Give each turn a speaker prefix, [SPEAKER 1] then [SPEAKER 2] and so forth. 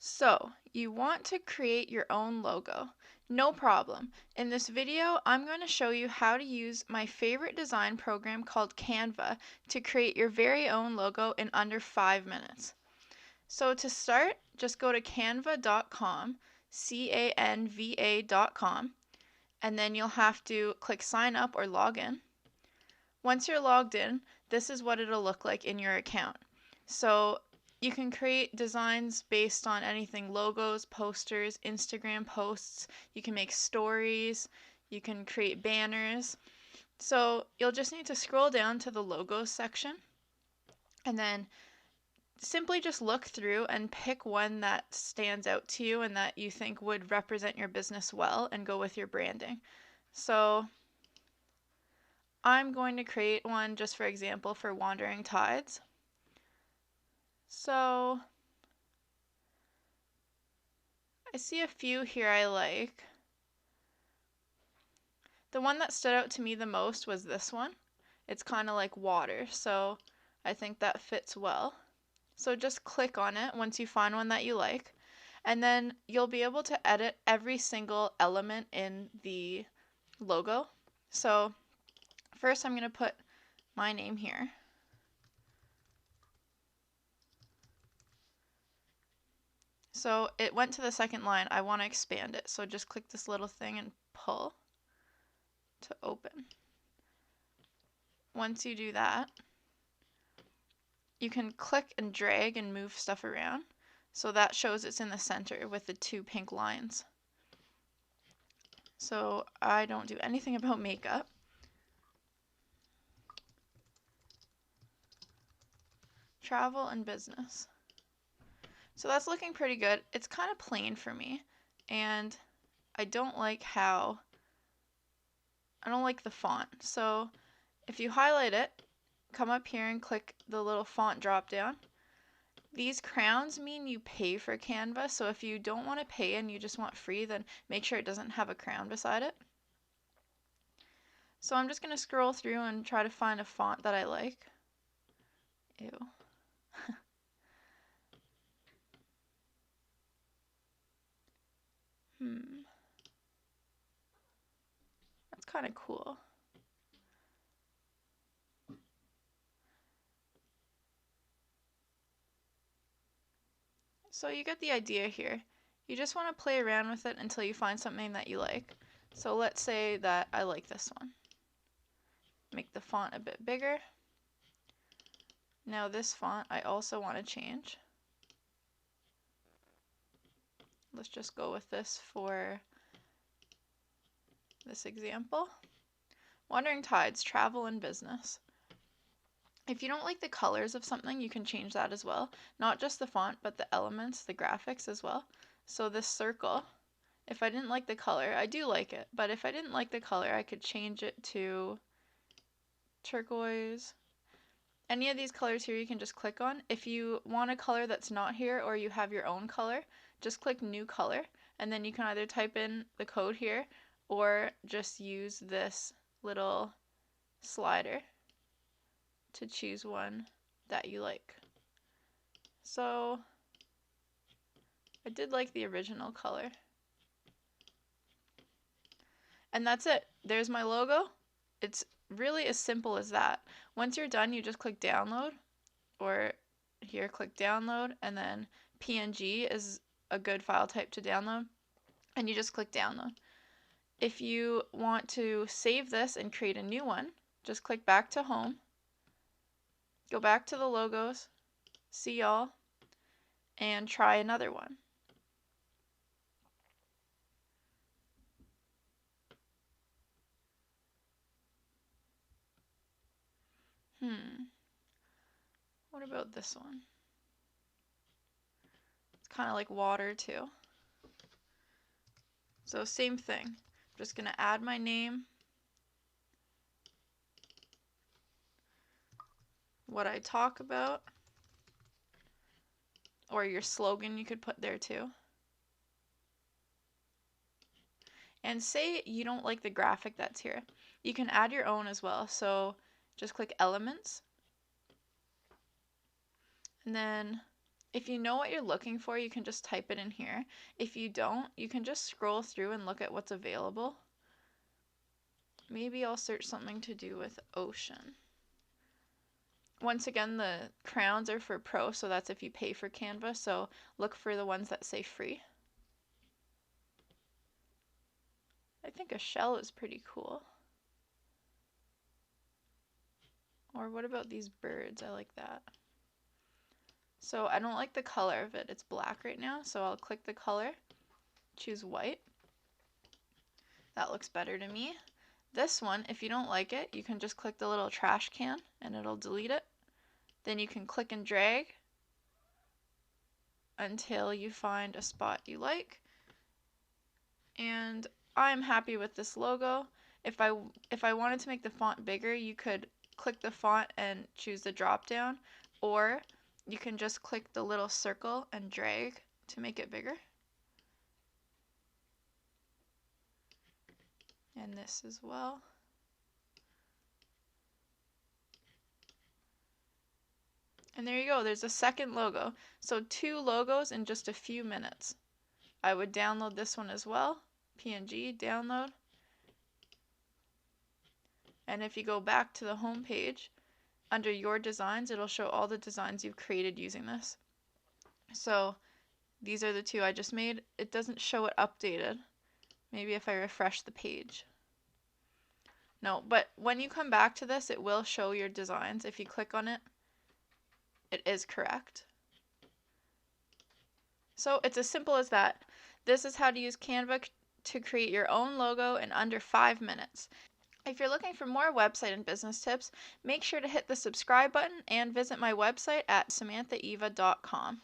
[SPEAKER 1] So, you want to create your own logo. No problem. In this video, I'm going to show you how to use my favorite design program called Canva to create your very own logo in under 5 minutes. So to start, just go to canva.com, canva.com, and then you'll have to click sign up or log in. Once you're logged in, this is what it'll look like in your account. So you can create designs based on anything: logos, posters, Instagram posts. You can make stories. You can create banners. So you'll just need to scroll down to the logos section and then simply just look through and pick one that stands out to you and that you think would represent your business well and go with your branding. So I'm going to create one just for example for Wandering Tides. So I see a few here I like. The one that stood out to me the most was this one. It's kind of like water, so I think that fits well. So just click on it once you find one that you like, and then you'll be able to edit every single element in the logo. So first I'm going to put my name here. So it went to the second line. I want to expand it. So just click this little thing and pull to open. Once you do that, you can click and drag and move stuff around. So that shows it's in the center with the two pink lines. So I don't do anything about makeup. Travel and business. So that's looking pretty good. It's kind of plain for me, and I don't like the font. So if you highlight it, come up here and click the little font drop down. These crowns mean you pay for Canva, so if you don't want to pay and you just want free, then make sure it doesn't have a crown beside it. So I'm just going to scroll through and try to find a font that I like. Ew. That's kind of cool. So you get the idea here. You just want to play around with it until you find something that you like. So let's say that I like this one. Make the font a bit bigger. Now this font I also want to change. Let's just go with this for this example. Wandering Tides, travel and business. If you don't like the colors of something, you can change that as well. Not just the font, but the elements, the graphics as well. So this circle, if I didn't like the color, I do like it, but if I didn't like the color, I could change it to turquoise. Any of these colors here you can just click on. If you want a color that's not here or you have your own color, just click new color, and then you can either type in the code here or just use this little slider to choose one that you like. So I did like the original color. And that's it. There's my logo. It's really as simple as that. Once you're done, you just click download, or here click download, and then PNG is a good file type to download, and you just click download. If you want to save this and create a new one, just click back to home, go back to the logos, see all, and try another one. What about this one? It's kind of like water too. So same thing. I'm just going to add my name, what I talk about, or your slogan you could put there too. And say you don't like the graphic that's here. You can add your own as well. So just click elements, and then If you know what you're looking for, you can just type it in here. If you don't, you can just scroll through and look at what's available. Maybe I'll search something to do with ocean. Once again, the crowns are for pro, so that's if you pay for Canva, so look for the ones that say free. I think a shell is pretty cool. Or what about these birds? I like that. So I don't like the color of it. It's black right now, so I'll click the color, choose white. That looks better to me. This one, if you don't like it, you can just click the little trash can and it'll delete it. Then you can click and drag until you find a spot you like. And I'm happy with this logo. If I wanted to make the font bigger, you could click the font and choose the drop down, or you can just click the little circle and drag to make it bigger. And this as well. And there you go, there's a second logo. So 2 logos in just a few minutes. I would download this one as well. PNG, download. And if you go back to the home page, under your designs, it'll show all the designs you've created using this. So these are the 2 I just made. It doesn't show it updated. Maybe if I refresh the page. No, but when you come back to this, it will show your designs. If you click on it, it is correct. So it's as simple as that. This is how to use Canva to create your own logo in under 5 minutes. If you're looking for more website and business tips, make sure to hit the subscribe button and visit my website at samanthaeva.com.